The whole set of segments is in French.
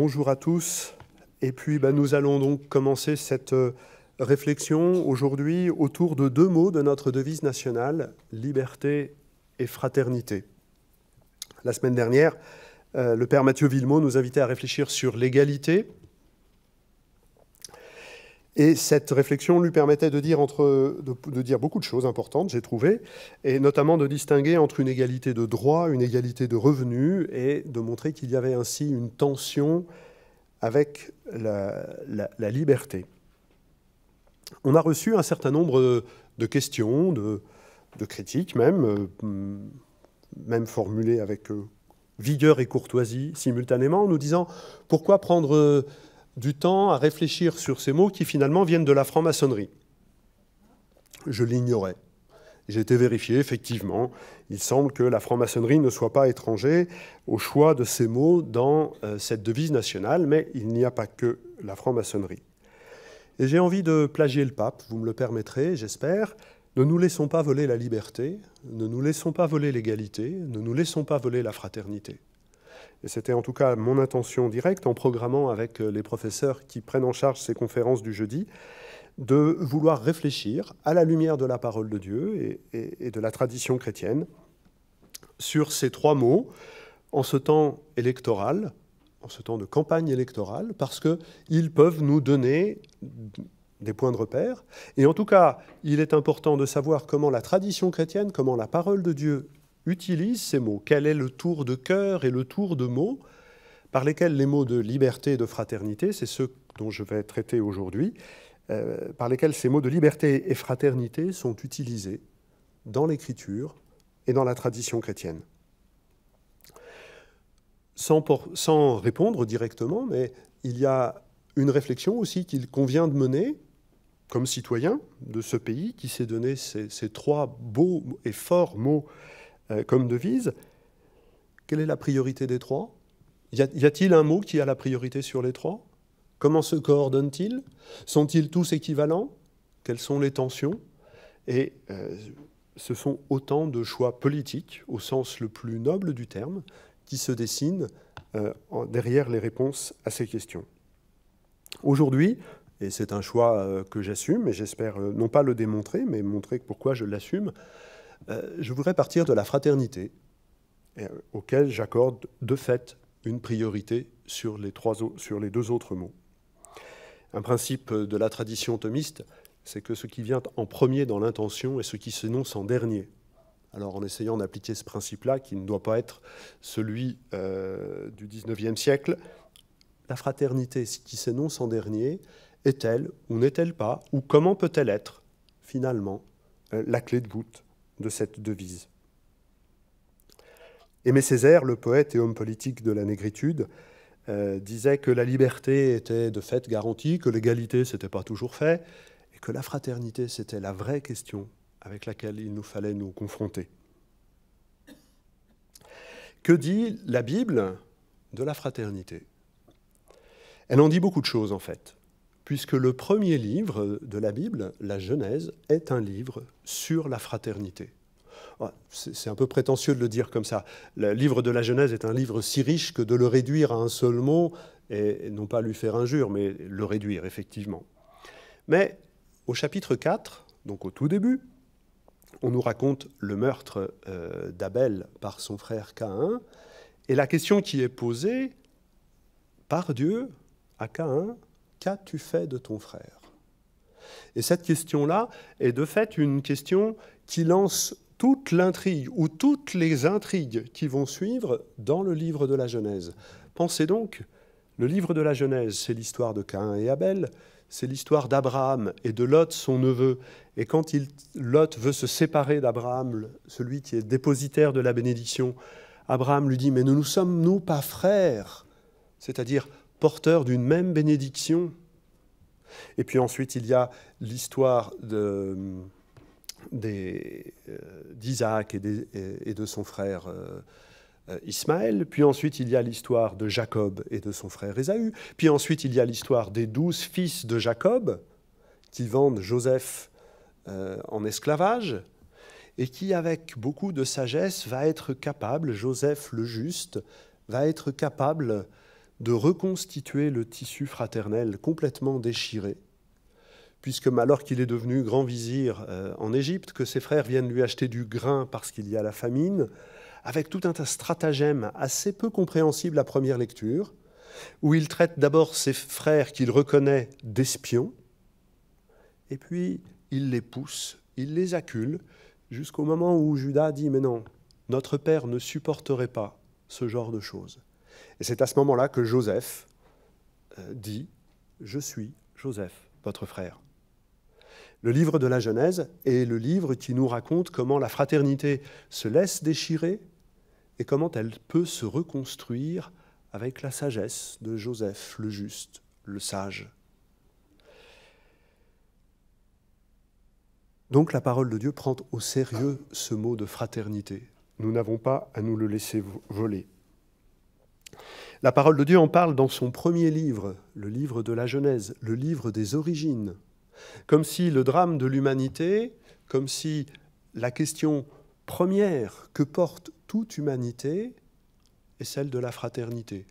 Bonjour à tous. Et puis nous allons donc commencer cette réflexion aujourd'hui autour de deux mots de notre devise nationale, liberté et fraternité. La semaine dernière, le père Mathieu Villemot nous invitait à réfléchir sur l'égalité. Et cette réflexion lui permettait de dire beaucoup de choses importantes, j'ai trouvé, et notamment de distinguer entre une égalité de droit, une égalité de revenus, et de montrer qu'il y avait ainsi une tension avec la liberté. On a reçu un certain nombre de questions, de critiques même formulées avec vigueur et courtoisie simultanément, nous disant « Pourquoi prendre du temps à réfléchir sur ces mots qui finalement viennent de la franc-maçonnerie ?» Je l'ignorais. J'ai été vérifié, effectivement. Il semble que la franc-maçonnerie ne soit pas étrangère au choix de ces mots dans cette devise nationale, mais il n'y a pas que la franc-maçonnerie. Et j'ai envie de plagier le pape, vous me le permettrez, j'espère. Ne nous laissons pas voler la liberté, ne nous laissons pas voler l'égalité, ne nous laissons pas voler la fraternité. Et c'était en tout cas mon intention directe en programmant avec les professeurs qui prennent en charge ces conférences du jeudi, de vouloir réfléchir à la lumière de la parole de Dieu et de la tradition chrétienne sur ces trois mots en ce temps électoral, en ce temps de campagne électorale, parce qu'ils peuvent nous donner des points de repère. Et en tout cas, il est important de savoir comment la tradition chrétienne, comment la parole de Dieu utilise ces mots. Quel est le tour de cœur et le tour de mots par lesquels les mots de liberté et de fraternité, c'est ceux dont je vais traiter aujourd'hui, par lesquels ces mots de liberté et fraternité sont utilisés dans l'Écriture et dans la tradition chrétienne. Sans répondre directement, mais il y a une réflexion aussi qu'il convient de mener comme citoyen de ce pays qui s'est donné ces trois beaux et forts mots comme devise. Quelle est la priorité des trois ? Y a-t-il un mot qui a la priorité sur les trois ? Comment se coordonnent-ils ? Sont-ils tous équivalents ? Quelles sont les tensions ? Et ce sont autant de choix politiques, au sens le plus noble du terme, qui se dessinent derrière les réponses à ces questions. Aujourd'hui, et c'est un choix que j'assume, et j'espère non pas le démontrer, mais montrer pourquoi je l'assume, je voudrais partir de la fraternité, auquel j'accorde de fait une priorité sur les deux autres mots. Un principe de la tradition thomiste, c'est que ce qui vient en premier dans l'intention est ce qui s'énonce en dernier. Alors en essayant d'appliquer ce principe-là, qui ne doit pas être celui du XIXe siècle, la fraternité qui s'énonce en dernier, est-elle ou n'est-elle pas, ou comment peut-elle être, finalement, la clé de voûte de cette devise ? Aimé Césaire, le poète et homme politique de la négritude, disait que la liberté était de fait garantie, que l'égalité, ce n'était pas toujours fait, et que la fraternité, c'était la vraie question avec laquelle il nous fallait nous confronter. Que dit la Bible de la fraternité ? Elle en dit beaucoup de choses, en fait, puisque le premier livre de la Bible, la Genèse, est un livre sur la fraternité. C'est un peu prétentieux de le dire comme ça. Le livre de la Genèse est un livre si riche que de le réduire à un seul mot, et non pas lui faire injure, mais le réduire, effectivement. Mais au chapitre 4, donc au tout début, on nous raconte le meurtre d'Abel par son frère Caïn, et la question qui est posée par Dieu à Caïn, « Qu'as-tu fait de ton frère ?» Et cette question-là est de fait une question qui lance toute l'intrigue ou toutes les intrigues qui vont suivre dans le livre de la Genèse. Pensez donc, le livre de la Genèse, c'est l'histoire de Caïn et Abel, c'est l'histoire d'Abraham et de Lot, son neveu. Et quand Lot veut se séparer d'Abraham, celui qui est dépositaire de la bénédiction, Abraham lui dit « Mais ne nous sommes-nous pas frères ?» C'est-à-dire porteurs d'une même bénédiction. Et puis ensuite, il y a l'histoire d'Isaac et de son frère Ismaël, puis ensuite il y a l'histoire de Jacob et de son frère Ésaü, puis ensuite il y a l'histoire des 12 fils de Jacob qui vendent Joseph en esclavage et qui, avec beaucoup de sagesse, va être capable, Joseph le juste, va être capable de reconstituer le tissu fraternel complètement déchiré, puisque alors qu'il est devenu grand vizir en Égypte, que ses frères viennent lui acheter du grain parce qu'il y a la famine, avec tout un tas de stratagèmes assez peu compréhensibles à première lecture, où il traite d'abord ses frères qu'il reconnaît d'espions, et puis il les pousse, il les accule, jusqu'au moment où Judas dit « Mais non, notre père ne supporterait pas ce genre de choses. » Et c'est à ce moment-là que Joseph dit « Je suis Joseph, votre frère. » Le livre de la Genèse est le livre qui nous raconte comment la fraternité se laisse déchirer et comment elle peut se reconstruire avec la sagesse de Joseph, le juste, le sage. Donc la parole de Dieu prend au sérieux ce mot de fraternité. Nous n'avons pas à nous le laisser voler. La parole de Dieu en parle dans son premier livre, le livre de la Genèse, le livre des origines. Comme si le drame de l'humanité, comme si la question première que porte toute humanité est celle de la fraternité.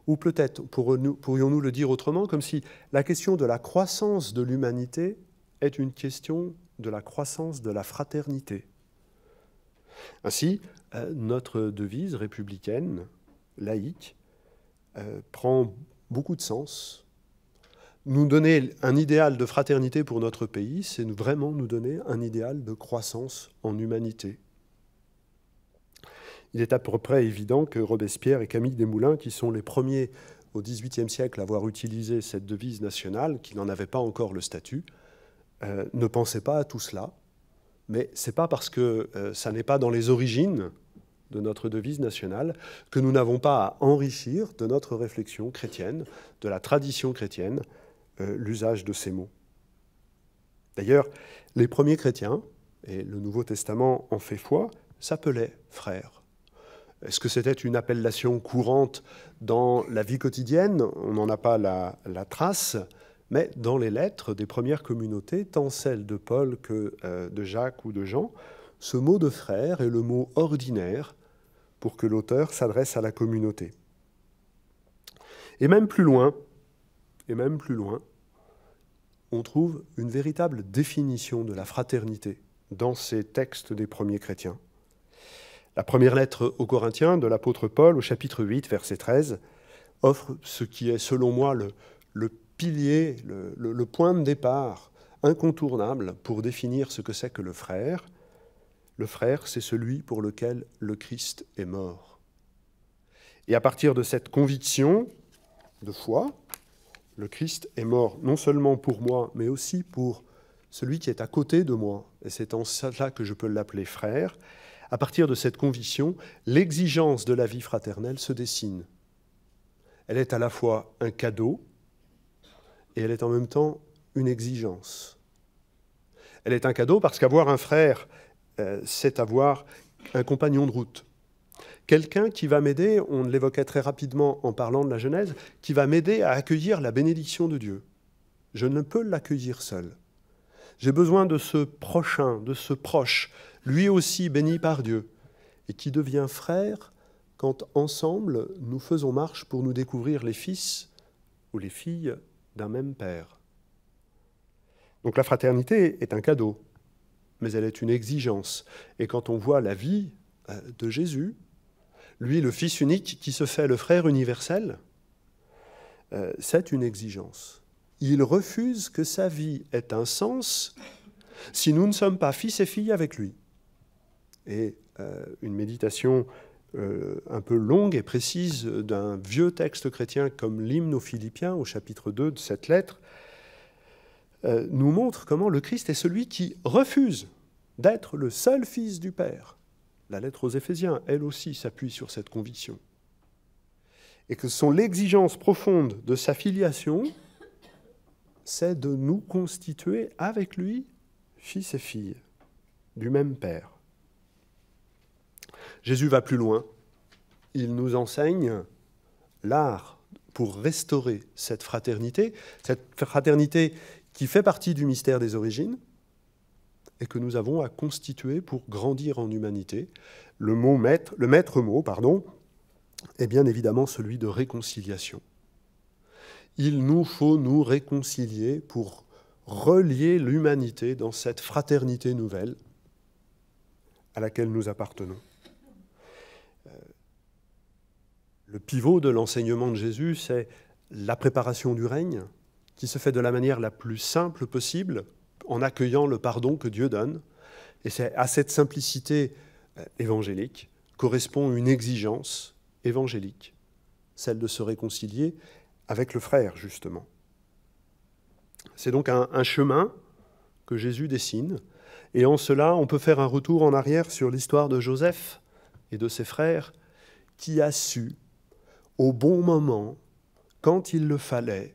Ou peut-être, pourrions-nous le dire autrement, comme si la question de la croissance de l'humanité est une question de la croissance de la fraternité. Ainsi, notre devise républicaine, laïque, prend beaucoup de sens. Nous donner un idéal de fraternité pour notre pays, c'est vraiment nous donner un idéal de croissance en humanité. Il est à peu près évident que Robespierre et Camille Desmoulins, qui sont les premiers au XVIIIe siècle à avoir utilisé cette devise nationale, qui n'en avait pas encore le statut, ne pensaient pas à tout cela. Mais ce n'est pas parce que ça n'est pas dans les origines de notre devise nationale que nous n'avons pas à enrichir de notre réflexion chrétienne, de la tradition chrétienne, l'usage de ces mots. D'ailleurs, les premiers chrétiens, et le Nouveau Testament en fait foi, s'appelaient frères. Est-ce que c'était une appellation courante dans la vie quotidienne? On n'en a pas la trace, mais dans les lettres des premières communautés, tant celles de Paul que de Jacques ou de Jean, ce mot de frère est le mot ordinaire pour que l'auteur s'adresse à la communauté. Et même plus loin, on trouve une véritable définition de la fraternité dans ces textes des premiers chrétiens. La première lettre aux Corinthiens de l'apôtre Paul, au chapitre 8, verset 13, offre ce qui est, selon moi, le pilier, le point de départ incontournable pour définir ce que c'est que le frère. Le frère, c'est celui pour lequel le Christ est mort. Et à partir de cette conviction de foi, le Christ est mort non seulement pour moi, mais aussi pour celui qui est à côté de moi. Et c'est en cela que je peux l'appeler frère. À partir de cette conviction, l'exigence de la vie fraternelle se dessine. Elle est à la fois un cadeau et elle est en même temps une exigence. Elle est un cadeau parce qu'avoir un frère, c'est avoir un compagnon de route. Quelqu'un qui va m'aider, on l'évoquait très rapidement en parlant de la Genèse, qui va m'aider à accueillir la bénédiction de Dieu. Je ne peux l'accueillir seul. J'ai besoin de ce prochain, de ce proche, lui aussi béni par Dieu, et qui devient frère quand ensemble nous faisons marche pour nous découvrir les fils ou les filles d'un même père. Donc la fraternité est un cadeau, mais elle est une exigence. Et quand on voit la vie de Jésus, lui, le Fils unique qui se fait le frère universel, c'est une exigence. Il refuse que sa vie ait un sens si nous ne sommes pas fils et filles avec lui. Et une méditation un peu longue et précise d'un vieux texte chrétien comme l'hymne aux Philippiens, au chapitre 2 de cette lettre, nous montre comment le Christ est celui qui refuse d'être le seul fils du Père. La lettre aux Éphésiens, elle aussi, s'appuie sur cette conviction. Et que son l'exigence profonde de sa filiation, c'est de nous constituer avec lui, fils et filles, du même Père. Jésus va plus loin. Il nous enseigne l'art pour restaurer cette fraternité qui fait partie du mystère des origines, et que nous avons à constituer pour grandir en humanité. Le maître mot, est bien évidemment celui de réconciliation. Il nous faut nous réconcilier pour relier l'humanité dans cette fraternité nouvelle à laquelle nous appartenons. Le pivot de l'enseignement de Jésus, c'est la préparation du règne, qui se fait de la manière la plus simple possible, en accueillant le pardon que Dieu donne. Et c'est à cette simplicité évangélique correspond une exigence évangélique, celle de se réconcilier avec le frère, justement. C'est donc un chemin que Jésus dessine, et en cela, on peut faire un retour en arrière sur l'histoire de Joseph et de ses frères, qui a su, au bon moment, quand il le fallait,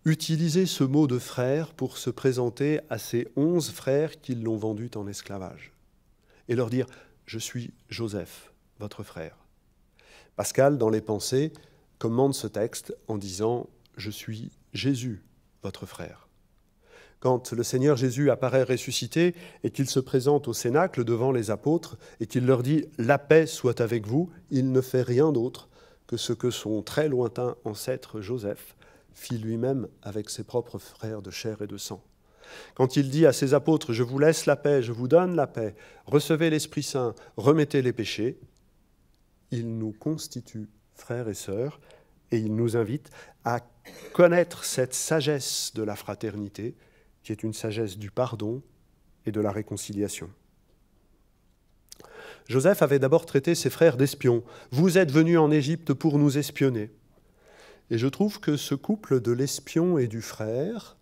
utiliser ce mot de frère pour se présenter à ces 11 frères qui l'ont vendu en esclavage, et leur dire « Je suis Joseph, votre frère ». Pascal, dans les Pensées, commande ce texte en disant « Je suis Jésus, votre frère ». Quand le Seigneur Jésus apparaît ressuscité et qu'il se présente au cénacle devant les apôtres et qu'il leur dit « La paix soit avec vous », il ne fait rien d'autre que ce que son très lointain ancêtre Joseph fit lui-même avec ses propres frères de chair et de sang. Quand il dit à ses apôtres « Je vous laisse la paix, je vous donne la paix, recevez l'Esprit Saint, remettez les péchés », il nous constitue frères et sœurs et il nous invite à connaître cette sagesse de la fraternité qui est une sagesse du pardon et de la réconciliation. Joseph avait d'abord traité ses frères d'espions. « Vous êtes venus en Égypte pour nous espionner ». Et je trouve que ce couple de l'espion et du frère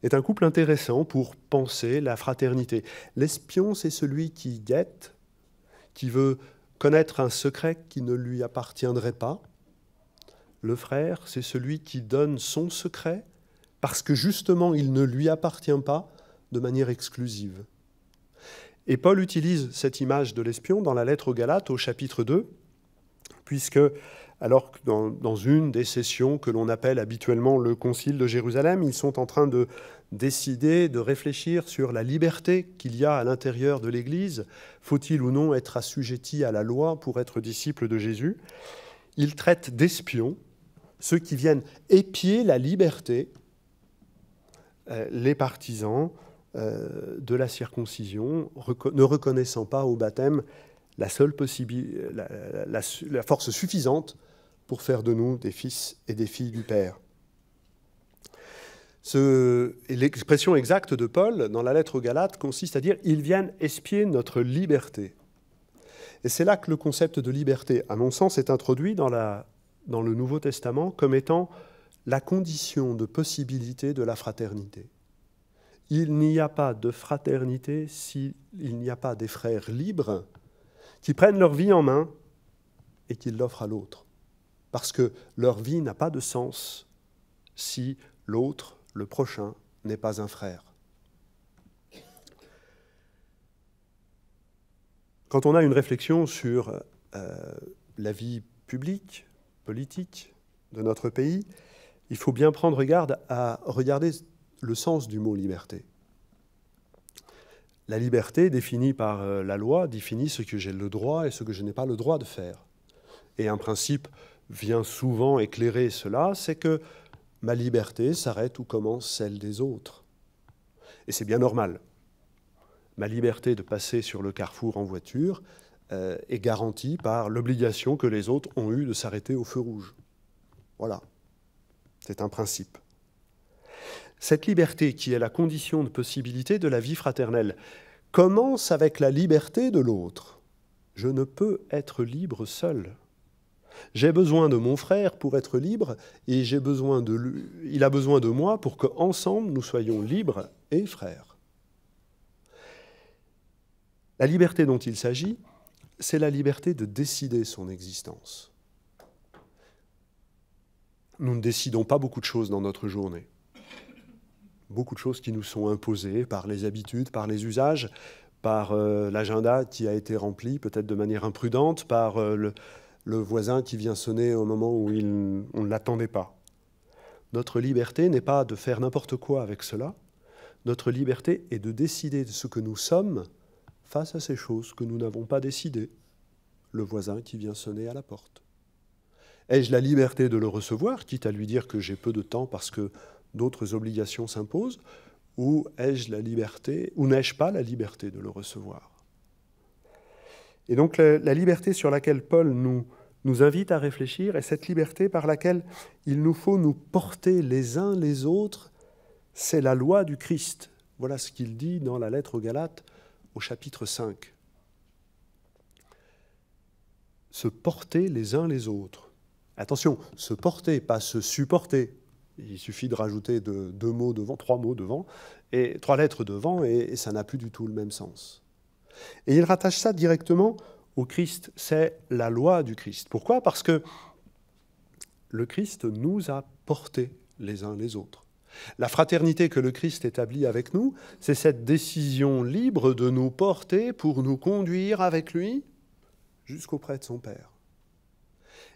est un couple intéressant pour penser la fraternité. L'espion, c'est celui qui guette, qui veut connaître un secret qui ne lui appartiendrait pas. Le frère, c'est celui qui donne son secret parce que justement il ne lui appartient pas de manière exclusive. Et Paul utilise cette image de l'espion dans la lettre aux Galates au chapitre 2, puisque alors que dans une des sessions que l'on appelle habituellement le Concile de Jérusalem, ils sont en train de décider, de réfléchir sur la liberté qu'il y a à l'intérieur de l'Église. Faut-il ou non être assujetti à la loi pour être disciple de Jésus? Ils traitent d'espions ceux qui viennent épier la liberté, les partisans de la circoncision, ne reconnaissant pas au baptême la force suffisante pour faire de nous des fils et des filles du Père. L'expression exacte de Paul dans la lettre aux Galates consiste à dire « ils viennent espier notre liberté ». Et c'est là que le concept de liberté, à mon sens, est introduit dans le Nouveau Testament comme étant la condition de possibilité de la fraternité. Il n'y a pas de fraternité s'il n'y a pas des frères libres qui prennent leur vie en main et qui l'offrent à l'autre. Parce que leur vie n'a pas de sens si l'autre, le prochain, n'est pas un frère. Quand on a une réflexion sur la vie publique, politique de notre pays, il faut bien prendre garde à regarder le sens du mot liberté. La liberté, définie par la loi, définit ce que j'ai le droit et ce que je n'ai pas le droit de faire. Et un principe vient souvent éclairer cela, c'est que ma liberté s'arrête où commence celle des autres. Et c'est bien normal. Ma liberté de passer sur le carrefour en voiture est garantie par l'obligation que les autres ont eue de s'arrêter au feu rouge. Voilà. C'est un principe. Cette liberté, qui est la condition de possibilité de la vie fraternelle, commence avec la liberté de l'autre. Je ne peux être libre seul. J'ai besoin de mon frère pour être libre et il a besoin de moi pour qu'ensemble nous soyons libres et frères. La liberté dont il s'agit, c'est la liberté de décider son existence. Nous ne décidons pas beaucoup de choses dans notre journée. Beaucoup de choses qui nous sont imposées par les habitudes, par les usages, par l'agenda qui a été rempli, peut-être de manière imprudente, par le voisin qui vient sonner au moment où on ne l'attendait pas. Notre liberté n'est pas de faire n'importe quoi avec cela. Notre liberté est de décider de ce que nous sommes face à ces choses que nous n'avons pas décidées. Le voisin qui vient sonner à la porte. Ai-je la liberté de le recevoir, quitte à lui dire que j'ai peu de temps parce que d'autres obligations s'imposent, ou ai-je la liberté, ou n'ai-je pas la liberté de le recevoir? Et donc la liberté sur laquelle Paul nous invite à réfléchir est cette liberté par laquelle il nous faut nous porter les uns les autres, c'est la loi du Christ. Voilà ce qu'il dit dans la lettre aux Galates au chapitre 5. Se porter les uns les autres. Attention, se porter, pas se supporter. Il suffit de rajouter deux mots devant, trois mots devant, et trois lettres devant, et ça n'a plus du tout le même sens. Et il rattache ça directement au Christ. C'est la loi du Christ. Pourquoi? Parce que le Christ nous a portés les uns les autres. La fraternité que le Christ établit avec nous, c'est cette décision libre de nous porter pour nous conduire avec lui jusqu'auprès de son Père.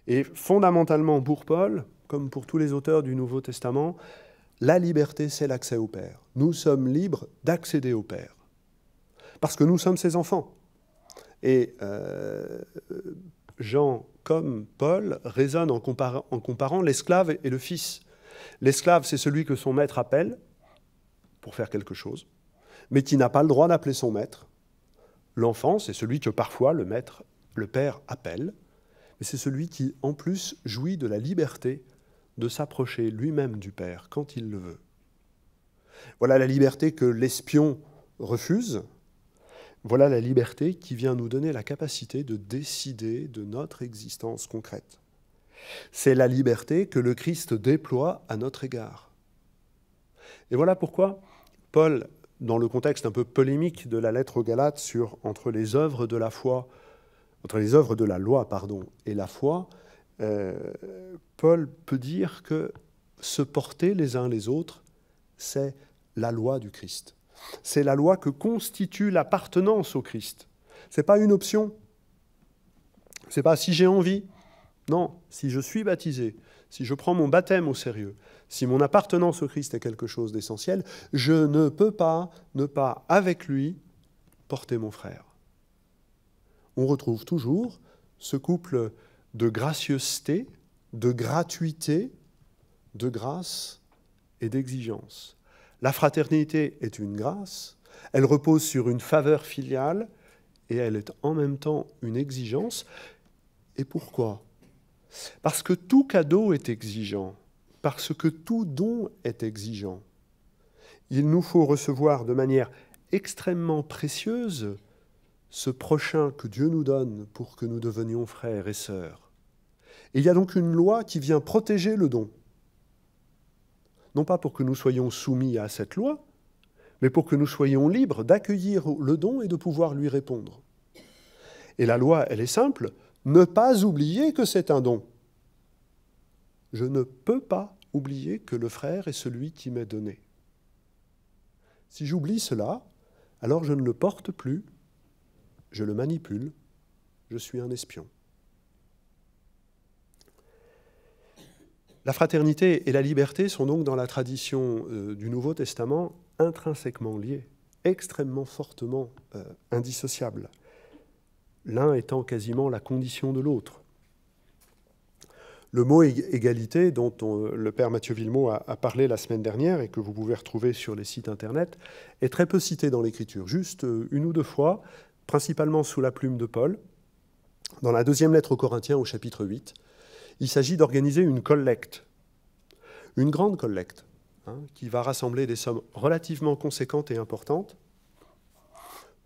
Et fondamentalement pour Paul, comme pour tous les auteurs du Nouveau Testament, la liberté, c'est l'accès au Père. Nous sommes libres d'accéder au Père, parce que nous sommes ses enfants. Et Jean, comme Paul, raisonne en comparant l'esclave et le fils. L'esclave, c'est celui que son maître appelle pour faire quelque chose, mais qui n'a pas le droit d'appeler son maître. L'enfant, c'est celui que parfois le père appelle, mais c'est celui qui, en plus, jouit de la liberté de s'approcher lui-même du Père quand il le veut. Voilà la liberté que l'espion refuse. Voilà la liberté qui vient nous donner la capacité de décider de notre existence concrète. C'est la liberté que le Christ déploie à notre égard. Et voilà pourquoi Paul, dans le contexte un peu polémique de la lettre aux Galates entre les œuvres de la foi, entre les œuvres de la loi, et la foi, Paul peut dire que se porter les uns les autres, c'est la loi du Christ. C'est la loi que constitue l'appartenance au Christ. Ce n'est pas une option. Ce n'est pas si j'ai envie. Non, si je suis baptisé, si je prends mon baptême au sérieux, si mon appartenance au Christ est quelque chose d'essentiel, je ne peux pas ne pas, avec lui, porter mon frère. On retrouve toujours ce couple de gracieuseté, de gratuité, de grâce et d'exigence. La fraternité est une grâce, elle repose sur une faveur filiale et elle est en même temps une exigence. Et pourquoi? Parce que tout cadeau est exigeant, parce que tout don est exigeant. Il nous faut recevoir de manière extrêmement précieuse ce prochain que Dieu nous donne pour que nous devenions frères et sœurs. Et il y a donc une loi qui vient protéger le don. Non pas pour que nous soyons soumis à cette loi, mais pour que nous soyons libres d'accueillir le don et de pouvoir lui répondre. Et la loi, elle est simple, ne pas oublier que c'est un don. Je ne peux pas oublier que le frère est celui qui m'est donné. Si j'oublie cela, alors je ne le porte plus, je le manipule, je suis un espion. La fraternité et la liberté sont donc dans la tradition du Nouveau Testament intrinsèquement liées, extrêmement fortement indissociables, l'un étant quasiment la condition de l'autre. Le mot égalité, dont le père Mathieu Villemot a parlé la semaine dernière et que vous pouvez retrouver sur les sites internet, est très peu cité dans l'Écriture, juste une ou deux fois, principalement sous la plume de Paul. Dans la deuxième lettre aux Corinthiens au chapitre 8, il s'agit d'organiser une collecte, une grande collecte, qui va rassembler des sommes relativement conséquentes et importantes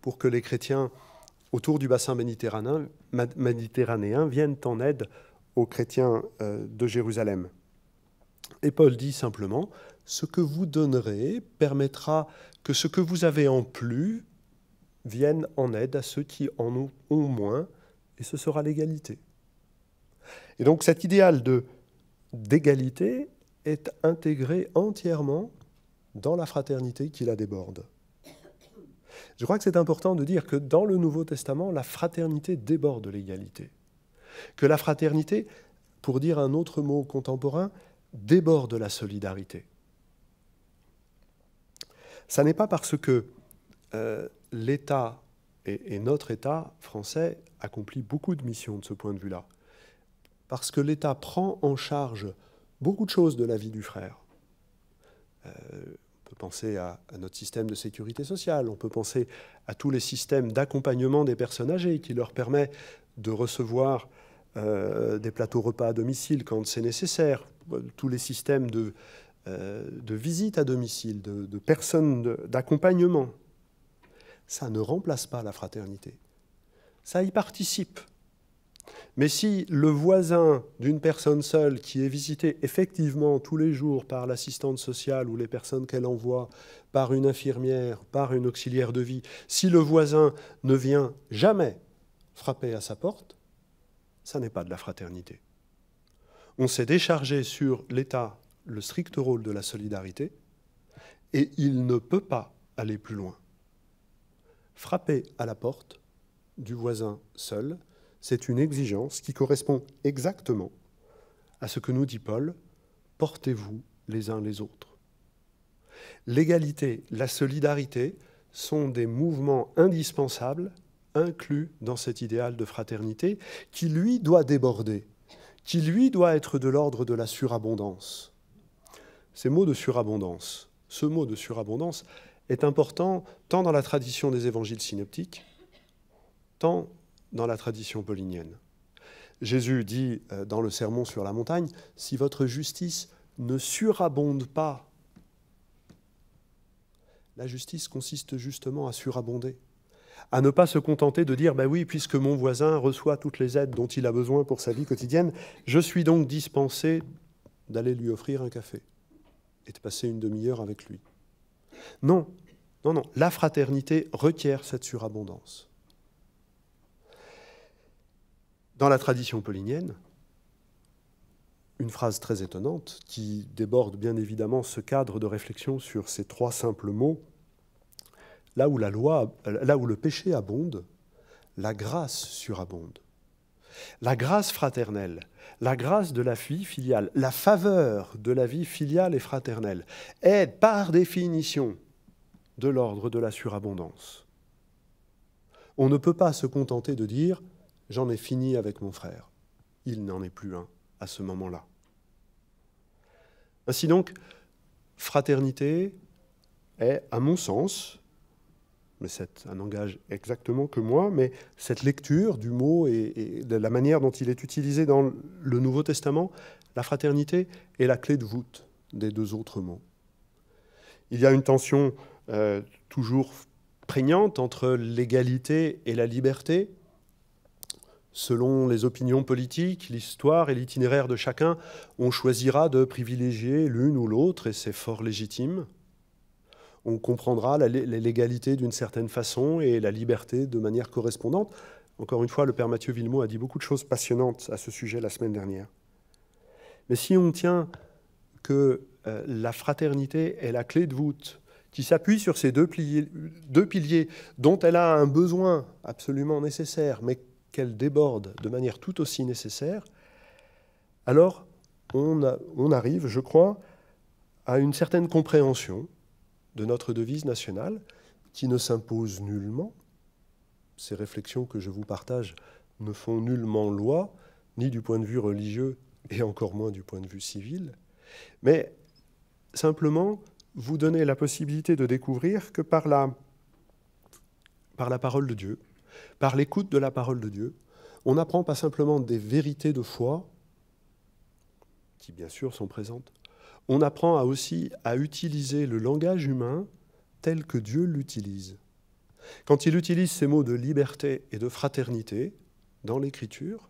pour que les chrétiens autour du bassin méditerranéen viennent en aide aux chrétiens de Jérusalem. Et Paul dit simplement, ce que vous donnerez permettra que ce que vous avez en plus vienne en aide à ceux qui en ont moins, et ce sera l'égalité. Et donc cet idéal d'égalité est intégré entièrement dans la fraternité qui la déborde. Je crois que c'est important de dire que dans le Nouveau Testament, la fraternité déborde l'égalité. Que la fraternité, pour dire un autre mot contemporain, déborde la solidarité. Ça n'est pas parce que l'État et notre État français accomplit beaucoup de missions de ce point de vue-là. parce que l'État prend en charge beaucoup de choses de la vie du frère. On peut penser à notre système de sécurité sociale, on peut penser à tous les systèmes d'accompagnement des personnes âgées qui leur permet de recevoir des plateaux repas à domicile quand c'est nécessaire, tous les systèmes de visite à domicile, de personnes d'accompagnement. Ça ne remplace pas la fraternité. Ça y participe. Mais si le voisin d'une personne seule qui est visité effectivement tous les jours par l'assistante sociale ou les personnes qu'elle envoie, par une infirmière, par une auxiliaire de vie, si le voisin ne vient jamais frapper à sa porte, ça n'est pas de la fraternité. On s'est déchargé sur l'État le strict rôle de la solidarité et il ne peut pas aller plus loin. Frapper à la porte du voisin seul, c'est une exigence qui correspond exactement à ce que nous dit Paul, « Portez-vous les uns les autres ». L'égalité, la solidarité sont des mouvements indispensables inclus dans cet idéal de fraternité qui, lui, doit déborder, qui, lui, doit être de l'ordre de la surabondance. Ce mot de surabondance est important tant dans la tradition des évangiles synoptiques, tant dans la tradition paulinienne. Jésus dit dans le Sermon sur la montagne, « Si votre justice ne surabonde pas », la justice consiste justement à surabonder, à ne pas se contenter de dire « Ben oui, puisque mon voisin reçoit toutes les aides dont il a besoin pour sa vie quotidienne, je suis donc dispensé d'aller lui offrir un café et de passer une demi-heure avec lui. » Non, non, non, la fraternité requiert cette surabondance. Dans la tradition paulinienne, une phrase très étonnante qui déborde bien évidemment ce cadre de réflexion sur ces trois simples mots, là où le péché abonde, la grâce surabonde. La grâce fraternelle, la grâce de la vie filiale, la faveur de la vie filiale et fraternelle est par définition de l'ordre de la surabondance. On ne peut pas se contenter de dire « j'en ai fini avec mon frère ». Il n'en est plus un à ce moment-là. Ainsi donc, fraternité est, à mon sens, mais c'est un langage exactement que moi, mais cette lecture du mot et de la manière dont il est utilisé dans le Nouveau Testament, la fraternité est la clé de voûte des deux autres mots. Il y a une tension toujours prégnante entre l'égalité et la liberté. Selon les opinions politiques, l'histoire et l'itinéraire de chacun, on choisira de privilégier l'une ou l'autre, et c'est fort légitime. On comprendra l'égalité d'une certaine façon et la liberté de manière correspondante. Encore une fois, le père Mathieu Villemot a dit beaucoup de choses passionnantes à ce sujet la semaine dernière. Mais si on tient que la fraternité est la clé de voûte, qui s'appuie sur ces deux piliers dont elle a un besoin absolument nécessaire, mais qu'elle déborde de manière tout aussi nécessaire, alors on arrive, je crois, à une certaine compréhension de notre devise nationale qui ne s'impose nullement. Ces réflexions que je vous partage ne font nullement loi, ni du point de vue religieux et encore moins du point de vue civil, mais simplement vous donner la possibilité de découvrir que par la parole de Dieu, par l'écoute de la parole de Dieu, on n'apprend pas simplement des vérités de foi, qui bien sûr sont présentes, on apprend aussi à utiliser le langage humain tel que Dieu l'utilise. Quand il utilise ces mots de liberté et de fraternité dans l'Écriture,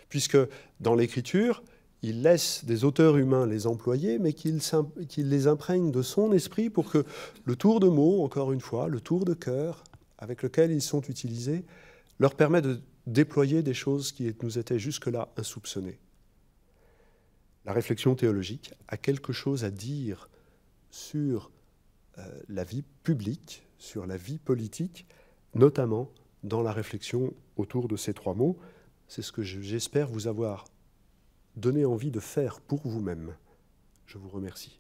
puisque dans l'Écriture, il laisse des auteurs humains les employer, mais qu'il les imprègne de son esprit pour que le tour de mots, encore une fois, le tour de cœur avec lequel ils sont utilisés, leur permet de déployer des choses qui nous étaient jusque-là insoupçonnées. La réflexion théologique a quelque chose à dire sur la vie publique, sur la vie politique, notamment dans la réflexion autour de ces trois mots. C'est ce que j'espère vous avoir donné envie de faire pour vous-même. Je vous remercie.